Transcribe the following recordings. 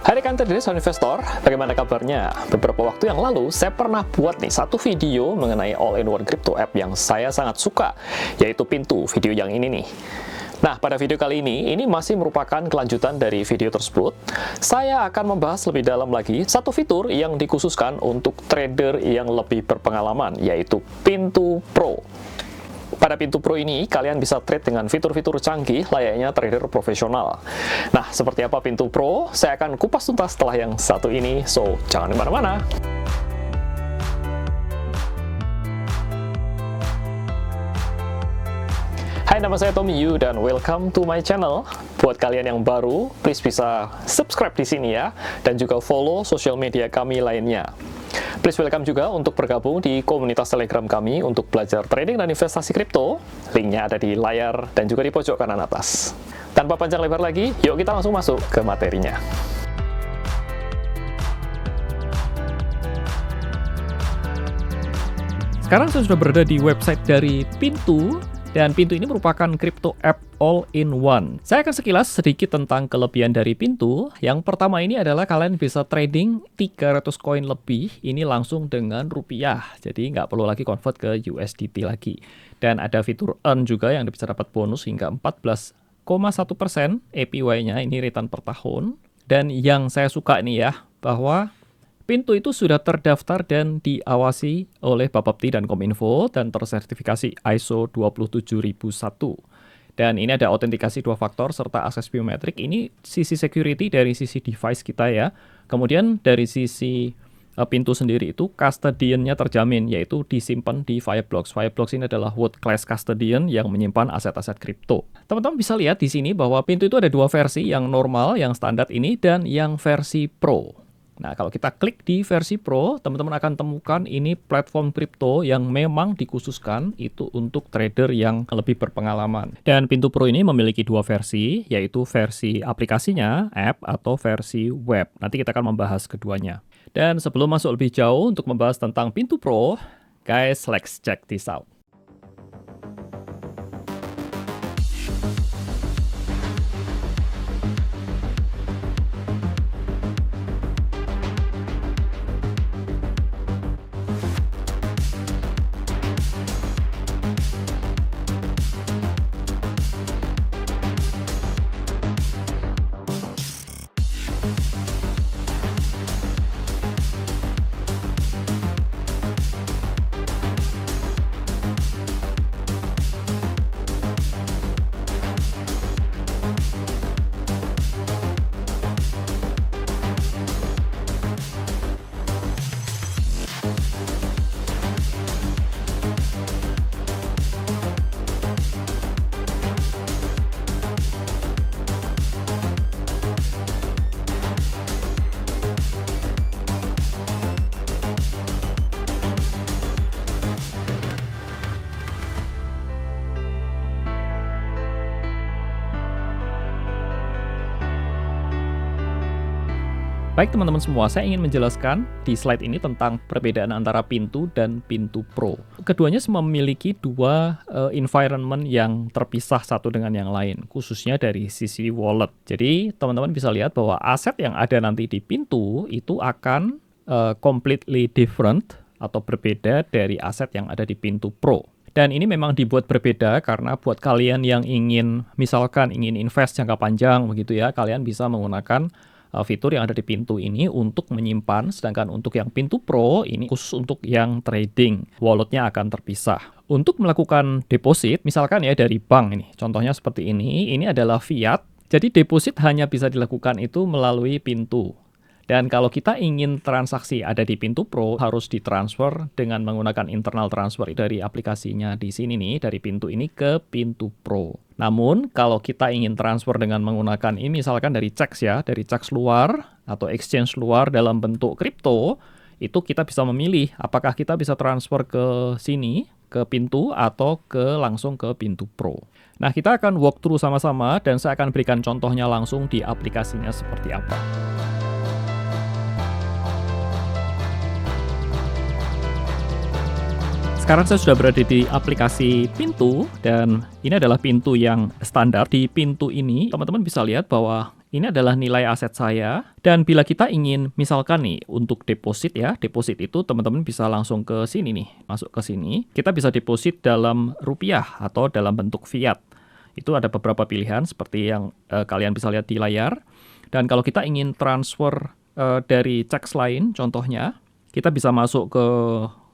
Hai rekan traders dan investor, bagaimana kabarnya? Beberapa waktu yang lalu saya pernah buat nih satu video mengenai all-in-one crypto app yang saya sangat suka, yaitu Pintu, video yang ini nih. Nah, pada video kali ini masih merupakan kelanjutan dari video tersebut. Saya akan membahas lebih dalam lagi satu fitur yang dikhususkan untuk trader yang lebih berpengalaman, yaitu Pintu Pro. Pada Pintu Pro ini, kalian bisa trade dengan fitur-fitur canggih layaknya trader profesional. Nah, seperti apa Pintu Pro? Saya akan kupas tuntas setelah yang satu ini, so jangan kemana-mana. Hai, nama saya Tommy Yu dan welcome to my channel. Buat kalian yang baru, please bisa subscribe di sini ya, dan juga follow sosial media kami lainnya. Please welcome juga untuk bergabung di komunitas Telegram kami untuk belajar trading dan investasi kripto. Linknya ada di layar dan juga di pojok kanan atas. Tanpa panjang lebar lagi, yuk kita langsung masuk ke materinya. Sekarang saya sudah berada di website dari Pintu, dan Pintu ini merupakan crypto app all-in-one. Saya akan sekilas sedikit tentang kelebihan dari Pintu. Yang pertama ini adalah kalian bisa trading 300 koin lebih, ini langsung dengan rupiah. Jadi nggak perlu lagi convert ke USDT lagi. Dan ada fitur earn juga yang bisa dapat bonus hingga 14,1% APY-nya, ini return per tahun. Dan yang saya suka nih ya, bahwa Pintu itu sudah terdaftar dan diawasi oleh Bapepti dan Kominfo dan tersertifikasi ISO 27001. Dan ini ada autentikasi 2 faktor serta akses biometrik. Ini sisi security dari sisi device kita ya. Kemudian dari sisi Pintu sendiri itu custodian-nya terjamin, yaitu disimpan di Fireblocks. Fireblocks ini adalah world class custodian yang menyimpan aset-aset kripto. Teman-teman bisa lihat di sini bahwa Pintu itu ada 2 versi, yang normal, yang standar ini, dan yang versi Pro. Nah, kalau kita klik di versi Pro, teman-teman akan temukan ini platform kripto yang memang dikhususkan itu untuk trader yang lebih berpengalaman. Dan Pintu Pro ini memiliki 2 versi, yaitu versi aplikasinya, app, atau versi web. Nanti kita akan membahas keduanya. Dan sebelum masuk lebih jauh untuk membahas tentang Pintu Pro, guys, let's check this out. Baik teman-teman semua, saya ingin menjelaskan di slide ini tentang perbedaan antara Pintu dan Pintu Pro. Keduanya semua memiliki 2 environment yang terpisah satu dengan yang lain, khususnya dari sisi wallet. Jadi teman-teman bisa lihat bahwa aset yang ada nanti di Pintu itu akan completely different atau berbeda dari aset yang ada di Pintu Pro. Dan ini memang dibuat berbeda karena buat kalian yang ingin, misalkan ingin invest jangka panjang begitu ya, kalian bisa menggunakan fitur yang ada di Pintu ini untuk menyimpan, sedangkan untuk yang Pintu Pro ini khusus untuk yang trading, walletnya akan terpisah. Untuk melakukan deposit, misalkan ya dari bank ini, contohnya seperti ini adalah fiat, jadi deposit hanya bisa dilakukan itu melalui Pintu. Dan kalau kita ingin transaksi ada di Pintu Pro, harus ditransfer dengan menggunakan internal transfer dari aplikasinya di sini nih, dari Pintu ini ke Pintu Pro. Namun, kalau kita ingin transfer dengan menggunakan ini, misalkan dari CEX ya, dari CEX luar atau exchange luar dalam bentuk kripto, itu kita bisa memilih apakah kita bisa transfer ke sini, ke Pintu, atau langsung ke Pintu Pro. Nah, kita akan walk through sama-sama, dan saya akan berikan contohnya langsung di aplikasinya seperti apa. Sekarang saya sudah berada di aplikasi Pintu, dan ini adalah Pintu yang standar. Di Pintu ini, teman-teman bisa lihat bahwa Ini adalah nilai aset saya. Dan bila kita ingin, misalkan nih, untuk deposit ya, deposit itu teman-teman bisa langsung ke sini nih, masuk ke sini. Kita bisa deposit dalam rupiah atau dalam bentuk fiat. Itu ada beberapa pilihan seperti yang kalian bisa lihat di layar. Dan kalau kita ingin transfer dari checks lain, contohnya, kita bisa masuk ke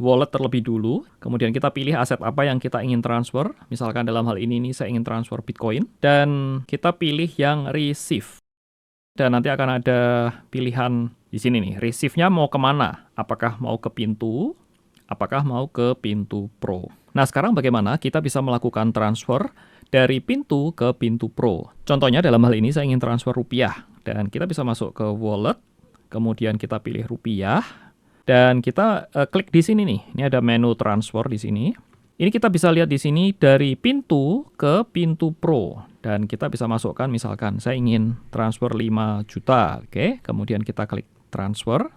wallet terlebih dulu, kemudian kita pilih aset apa yang kita ingin transfer. Misalkan dalam hal ini nih, saya ingin transfer Bitcoin, dan kita pilih yang receive. Dan nanti akan ada pilihan di sini nih, receive-nya mau kemana? Apakah mau ke pintu? Apakah mau ke pintu Pro? Nah, sekarang bagaimana kita bisa melakukan transfer dari pintu ke pintu Pro? Contohnya dalam hal ini saya ingin transfer rupiah. Dan kita bisa masuk ke wallet, kemudian kita pilih rupiah, dan kita klik di sini nih. Ini ada menu transfer di sini. Ini kita bisa lihat di sini dari pintu ke pintu Pro. Dan kita bisa masukkan misalkan saya ingin transfer 5 juta. Oke, kemudian kita klik transfer.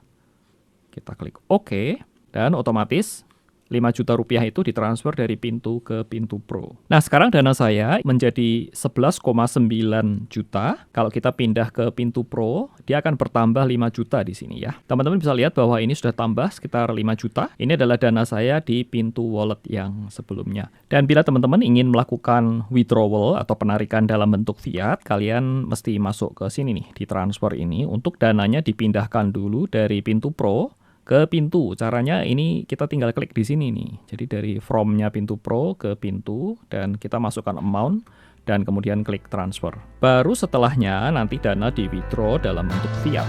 Kita klik OK. Dan otomatis 5 juta rupiah itu ditransfer dari pintu ke pintu Pro. Nah, sekarang dana saya menjadi 11,9 juta. Kalau kita pindah ke pintu Pro, dia akan bertambah 5 juta di sini ya. Teman-teman bisa lihat bahwa ini sudah tambah sekitar 5 juta. Ini adalah dana saya di pintu wallet yang sebelumnya. Dan bila teman-teman ingin melakukan withdrawal atau penarikan dalam bentuk fiat, kalian mesti masuk ke sini nih, di transfer ini. Untuk dananya dipindahkan dulu dari pintu Pro ke pintu. Caranya ini kita tinggal klik di sini nih. Jadi dari from-nya pintu Pro ke pintu, dan kita masukkan amount dan kemudian klik transfer. Baru setelahnya nanti dana di withdraw dalam bentuk fiat.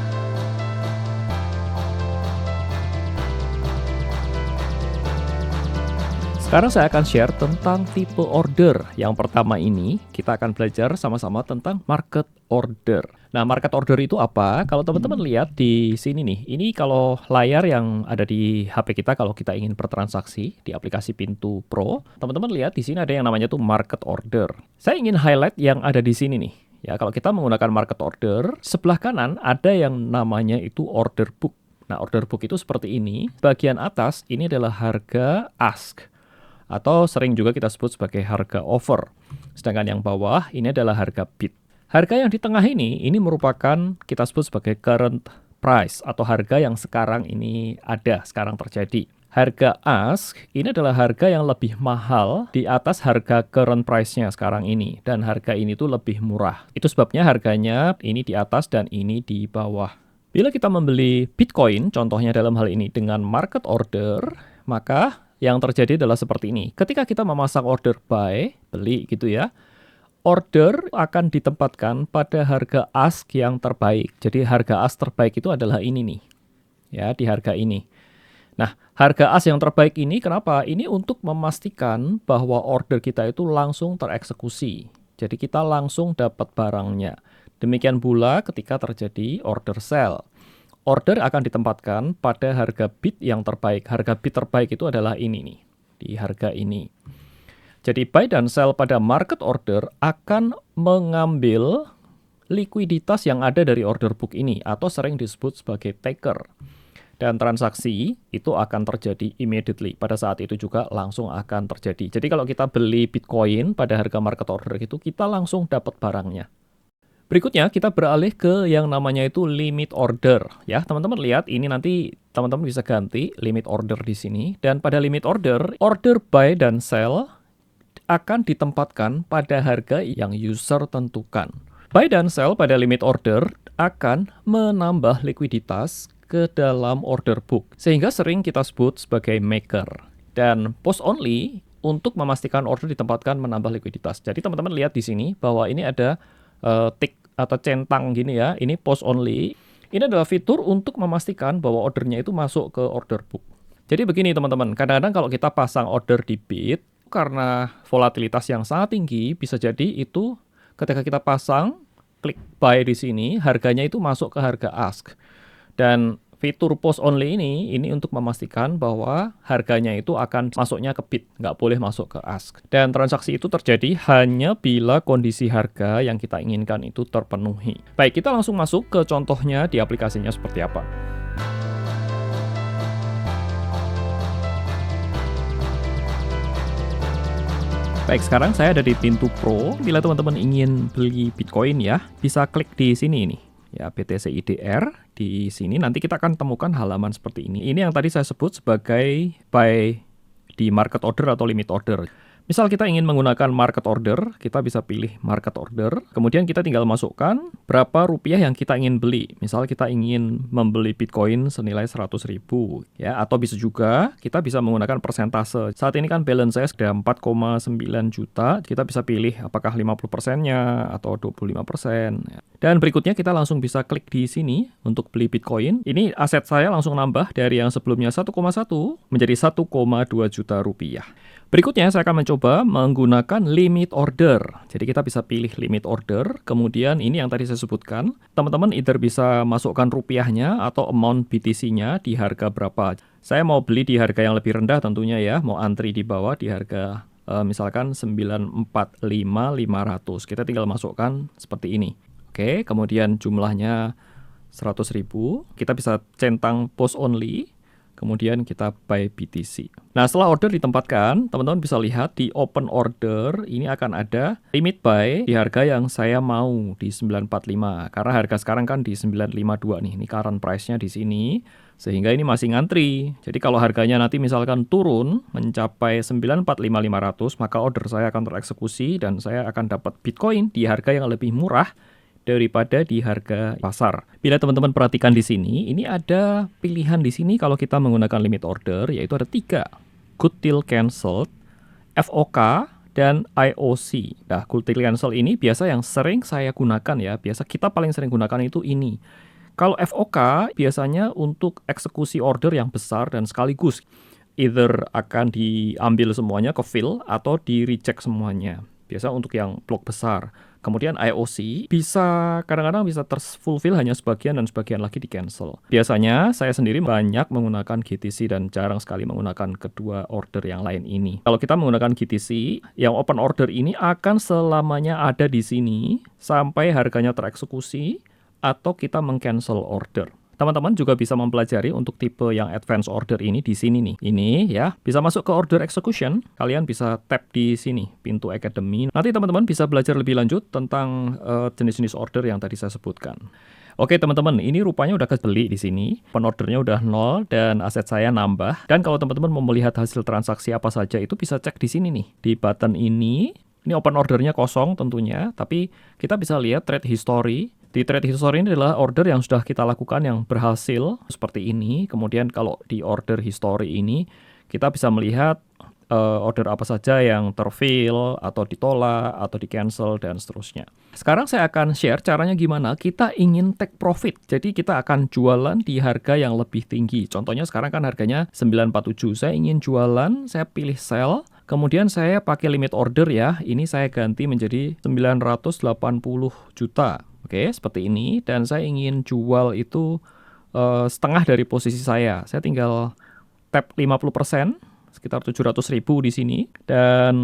Sekarang saya akan share tentang tipe order. Yang pertama ini, kita akan belajar sama-sama tentang market order. Nah, market order itu apa? Kalau teman-teman lihat di sini nih, ini kalau layar yang ada di HP kita, kalau kita ingin bertransaksi di aplikasi Pintu Pro, teman-teman lihat di sini ada yang namanya tuh market order. Saya ingin highlight yang ada di sini nih. Ya, kalau kita menggunakan market order, sebelah kanan ada yang namanya itu order book. Nah, order book itu seperti ini. Bagian atas ini adalah harga ask, atau sering juga kita sebut sebagai harga offer. Sedangkan yang bawah ini adalah harga bid. Harga yang di tengah ini merupakan kita sebut sebagai current price, atau harga yang sekarang ini ada, sekarang terjadi. Harga ask ini adalah harga yang lebih mahal di atas harga current price-nya sekarang ini. Dan harga ini tuh lebih murah. Itu sebabnya harganya ini di atas dan ini di bawah. Bila kita membeli Bitcoin, contohnya dalam hal ini dengan market order, maka yang terjadi adalah seperti ini. Ketika kita memasang order buy, beli gitu ya, order akan ditempatkan pada harga ask yang terbaik. Jadi harga ask terbaik itu adalah ini nih. Ya, di harga ini. Nah, harga ask yang terbaik ini kenapa? Ini untuk memastikan bahwa order kita itu langsung tereksekusi. Jadi kita langsung dapat barangnya. Demikian pula ketika terjadi order sell. Order akan ditempatkan pada harga bid yang terbaik. Harga bid terbaik itu adalah ini nih, di harga ini. Jadi buy dan sell pada market order akan mengambil likuiditas yang ada dari order book ini, atau sering disebut sebagai taker. Dan transaksi itu akan terjadi immediately. Pada saat itu juga langsung akan terjadi. Jadi kalau kita beli Bitcoin pada harga market order itu, kita langsung dapat barangnya. Berikutnya kita beralih ke yang namanya itu limit order. Ya, teman-teman lihat ini nanti teman-teman bisa ganti limit order di sini. Dan pada limit order, order buy dan sell akan ditempatkan pada harga yang user tentukan. Buy dan sell pada limit order akan menambah likuiditas ke dalam order book, sehingga sering kita sebut sebagai maker. Dan post only untuk memastikan order ditempatkan menambah likuiditas. Jadi teman-teman lihat di sini bahwa ini ada tick atau centang gini ya, ini post only. Ini adalah fitur untuk memastikan bahwa ordernya itu masuk ke order book. Jadi begini teman-teman, kadang-kadang kalau kita pasang order di bid, karena volatilitas yang sangat tinggi, bisa jadi itu ketika kita pasang, klik buy di sini, harganya itu masuk ke harga ask. Dan fitur post only ini untuk memastikan bahwa harganya itu akan masuknya ke bid, nggak boleh masuk ke ask. Dan transaksi itu terjadi hanya bila kondisi harga yang kita inginkan itu terpenuhi. Baik, kita langsung masuk ke contohnya di aplikasinya seperti apa. Baik, sekarang saya ada di Pintu Pro. Bila teman-teman ingin beli Bitcoin ya, bisa klik di sini nih. Ya, BTC IDR di sini nanti kita akan temukan halaman seperti ini. Ini yang tadi saya sebut sebagai buy di market order atau limit order. Misal kita ingin menggunakan market order, kita bisa pilih market order. Kemudian kita tinggal masukkan berapa rupiah yang kita ingin beli. Misal kita ingin membeli Bitcoin senilai 100.000 ya, atau bisa juga kita bisa menggunakan persentase. Saat ini kan balance saya sudah 4,9 juta. Kita bisa pilih apakah 50%-nya atau 25%. Dan berikutnya kita langsung bisa klik di sini untuk beli Bitcoin. Ini aset saya langsung nambah dari yang sebelumnya 1,1 menjadi 1,2 juta rupiah. Berikutnya saya akan mencoba menggunakan limit order. Jadi kita bisa pilih limit order, kemudian ini yang tadi saya sebutkan. Teman-teman either bisa masukkan rupiahnya atau amount BTC-nya di harga berapa. Saya mau beli di harga yang lebih rendah tentunya ya, mau antri di bawah di harga misalkan 945.500. Kita tinggal masukkan seperti ini. Oke, kemudian jumlahnya 100.000. Kita bisa centang post only. Kemudian kita buy BTC. Nah, setelah order ditempatkan, teman-teman bisa lihat di open order, ini akan ada limit buy di harga yang saya mau di 945. Karena harga sekarang kan di 952 nih. Ini current price-nya di sini. Sehingga ini masih ngantri. Jadi kalau harganya nanti misalkan turun mencapai 945.500, maka order saya akan tereksekusi dan saya akan dapat Bitcoin di harga yang lebih murah daripada di harga pasar. Bila teman-teman perhatikan di sini, ini ada pilihan di sini kalau kita menggunakan limit order, yaitu ada 3. Good Till Cancelled, FOK, dan IOC. Nah, Good Till Cancelled ini biasa yang sering saya gunakan ya. Biasa kita paling sering gunakan itu ini. Kalau FOK biasanya untuk eksekusi order yang besar dan sekaligus. Either akan diambil semuanya ke fill atau di reject semuanya. Biasa untuk yang blok besar. Kemudian IOC bisa kadang-kadang bisa terfulfill hanya sebagian dan sebagian lagi di cancel. Biasanya saya sendiri banyak menggunakan GTC dan jarang sekali menggunakan kedua order yang lain ini. Kalau kita menggunakan GTC, yang open order ini akan selamanya ada di sini sampai harganya tereksekusi atau kita meng-cancel order. Teman-teman juga bisa mempelajari untuk tipe yang advance order ini di sini nih. Ini ya, bisa masuk ke order execution. Kalian bisa tap di sini, pintu academy. Nanti teman-teman bisa belajar lebih lanjut tentang jenis-jenis order yang tadi saya sebutkan. Oke teman-teman, ini rupanya udah kebeli di sini. Open ordernya udah 0 dan aset saya nambah. Dan kalau teman-teman mau melihat hasil transaksi apa saja itu bisa cek di sini nih. Di button ini open ordernya kosong tentunya, tapi kita bisa lihat trade history. Di trade history ini adalah order yang sudah kita lakukan yang berhasil seperti ini. Kemudian kalau di order history ini kita bisa melihat order apa saja yang terfill atau ditolak atau di cancel dan seterusnya. Sekarang saya akan share caranya gimana kita ingin take profit. Jadi kita akan jualan di harga yang lebih tinggi. Contohnya sekarang kan harganya 947. Saya ingin jualan, saya pilih sell. Kemudian saya pakai limit order ya. Ini saya ganti menjadi 980 juta. Oke, seperti ini. Dan saya ingin jual itu setengah dari posisi saya. Saya tinggal tap 50%, sekitar 700.000 di sini. Dan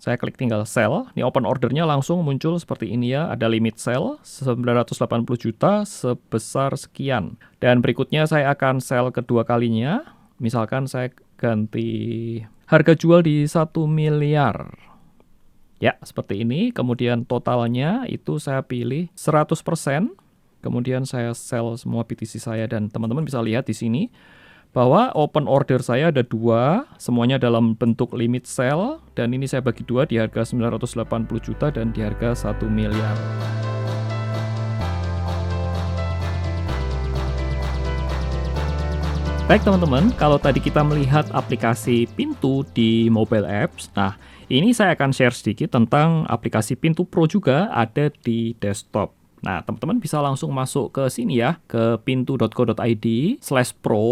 saya klik tinggal sell. Ini open ordernya langsung muncul seperti ini ya. Ada limit sell 980 juta sebesar sekian. Dan berikutnya saya akan sell kedua kalinya. Misalkan saya ganti harga jual di 1 miliar. Ya, seperti ini. Kemudian totalnya itu saya pilih 100%. Kemudian saya sell semua BTC saya dan teman-teman bisa lihat di sini bahwa open order saya ada 2, semuanya dalam bentuk limit sell dan ini saya bagi 2 di harga 980 juta dan di harga 1 miliar. Baik teman-teman, kalau tadi kita melihat aplikasi Pintu di mobile apps, nah ini saya akan share sedikit tentang aplikasi Pintu Pro juga ada di desktop. Nah teman-teman bisa langsung masuk ke sini ya, ke pintu.co.id/pro.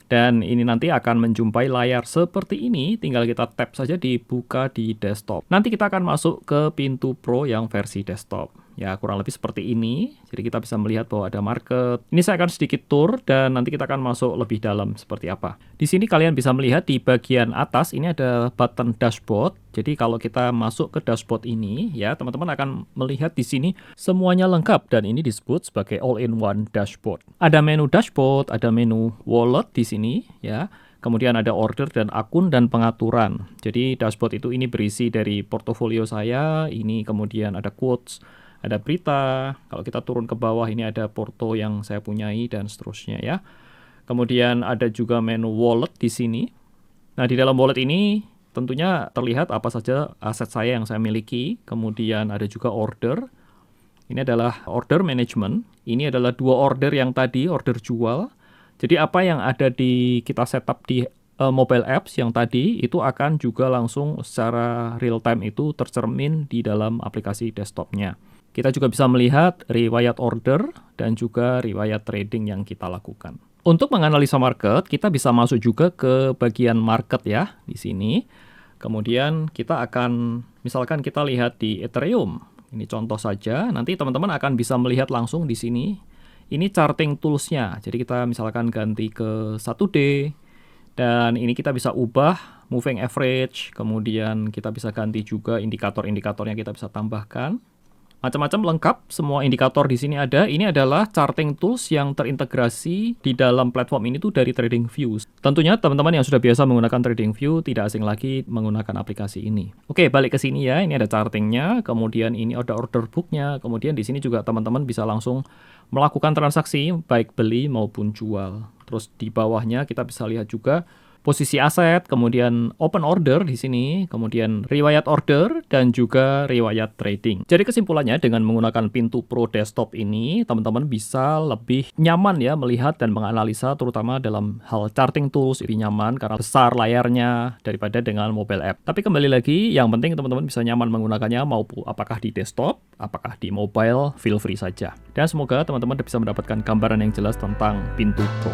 Dan ini nanti akan menjumpai layar seperti ini, tinggal kita tap saja dibuka di desktop. Nanti kita akan masuk ke Pintu Pro yang versi desktop. Ya, kurang lebih seperti ini. Jadi kita bisa melihat bahwa ada market. Ini saya akan sedikit tour dan nanti kita akan masuk lebih dalam seperti apa. Di sini kalian bisa melihat di bagian atas ini ada button dashboard. Jadi kalau kita masuk ke dashboard ini, ya teman-teman akan melihat di sini semuanya lengkap dan ini disebut sebagai all-in-one dashboard. Ada menu dashboard, ada menu wallet di sini, ya. Kemudian ada order dan akun dan pengaturan. Jadi dashboard itu ini berisi dari portofolio saya, ini kemudian ada quotes, ada berita. Kalau kita turun ke bawah ini ada porto yang saya punyai dan seterusnya ya. Kemudian ada juga menu wallet di sini. Nah, di dalam wallet ini tentunya terlihat apa saja aset saya yang saya miliki. Kemudian ada juga order. Ini adalah order management. Ini adalah 2 order yang tadi, order jual. Jadi apa yang ada kita setup di mobile apps yang tadi itu akan juga langsung secara real time itu tercermin di dalam aplikasi desktopnya. Kita juga bisa melihat riwayat order dan juga riwayat trading yang kita lakukan. Untuk menganalisa market, kita bisa masuk juga ke bagian market ya di sini. Kemudian kita akan, misalkan kita lihat di Ethereum. Ini contoh saja, nanti teman-teman akan bisa melihat langsung di sini. Ini charting tools-nya, jadi kita misalkan ganti ke 1D, dan ini kita bisa ubah moving average, kemudian kita bisa ganti juga indikator-indikator yang kita bisa tambahkan. Macam-macam lengkap, semua indikator di sini ada. Ini adalah charting tools yang terintegrasi di dalam platform ini tuh dari TradingView. Tentunya teman-teman yang sudah biasa menggunakan TradingView tidak asing lagi menggunakan aplikasi ini. Oke, balik ke sini ya. Ini ada chartingnya, kemudian ini ada order booknya, kemudian di sini juga teman-teman bisa langsung melakukan transaksi baik beli maupun jual. Terus di bawahnya kita bisa lihat juga posisi aset, kemudian open order di sini, kemudian riwayat order, dan juga riwayat trading. Jadi kesimpulannya dengan menggunakan Pintu Pro Desktop ini, teman-teman bisa lebih nyaman ya melihat dan menganalisa terutama dalam hal charting tools, lebih nyaman karena besar layarnya daripada dengan mobile app. Tapi kembali lagi, yang penting teman-teman bisa nyaman menggunakannya maupun apakah di desktop, apakah di mobile, feel free saja. Dan semoga teman-teman bisa mendapatkan gambaran yang jelas tentang Pintu Pro.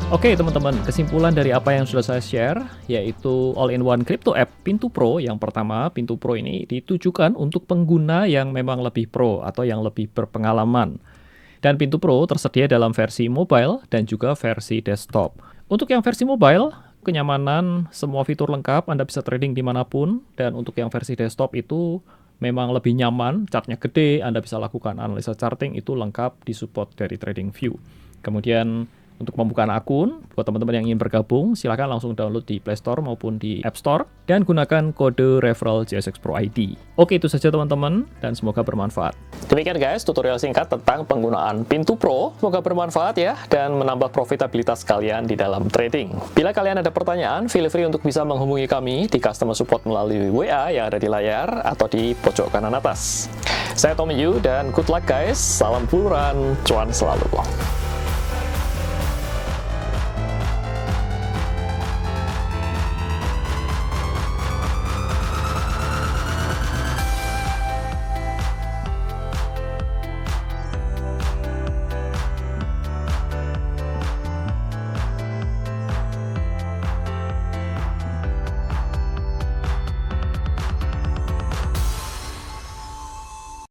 Oke teman-teman, kesimpulan dari apa yang sudah saya share, yaitu all-in-one crypto app Pintu Pro. Yang pertama, Pintu Pro ini ditujukan untuk pengguna yang memang lebih pro atau yang lebih berpengalaman. Dan Pintu Pro tersedia dalam versi mobile dan juga versi desktop. Untuk yang versi mobile, kenyamanan, semua fitur lengkap, Anda bisa trading dimanapun. Dan untuk yang versi desktop itu memang lebih nyaman, chartnya gede, Anda bisa lakukan analisa charting, itu lengkap disupport dari TradingView. Kemudian untuk pembukaan akun, buat teman-teman yang ingin bergabung, silahkan langsung download di Play Store maupun di App Store, dan gunakan kode referral JSX Pro ID. Oke, itu saja teman-teman, dan semoga bermanfaat. Demikian guys, tutorial singkat tentang penggunaan Pintu Pro. Semoga bermanfaat ya, dan menambah profitabilitas kalian di dalam trading. Bila kalian ada pertanyaan, feel free untuk bisa menghubungi kami di customer support melalui WA yang ada di layar atau di pojok kanan atas. Saya Tommy Yu, dan good luck guys, salam puluran, cuan selalu.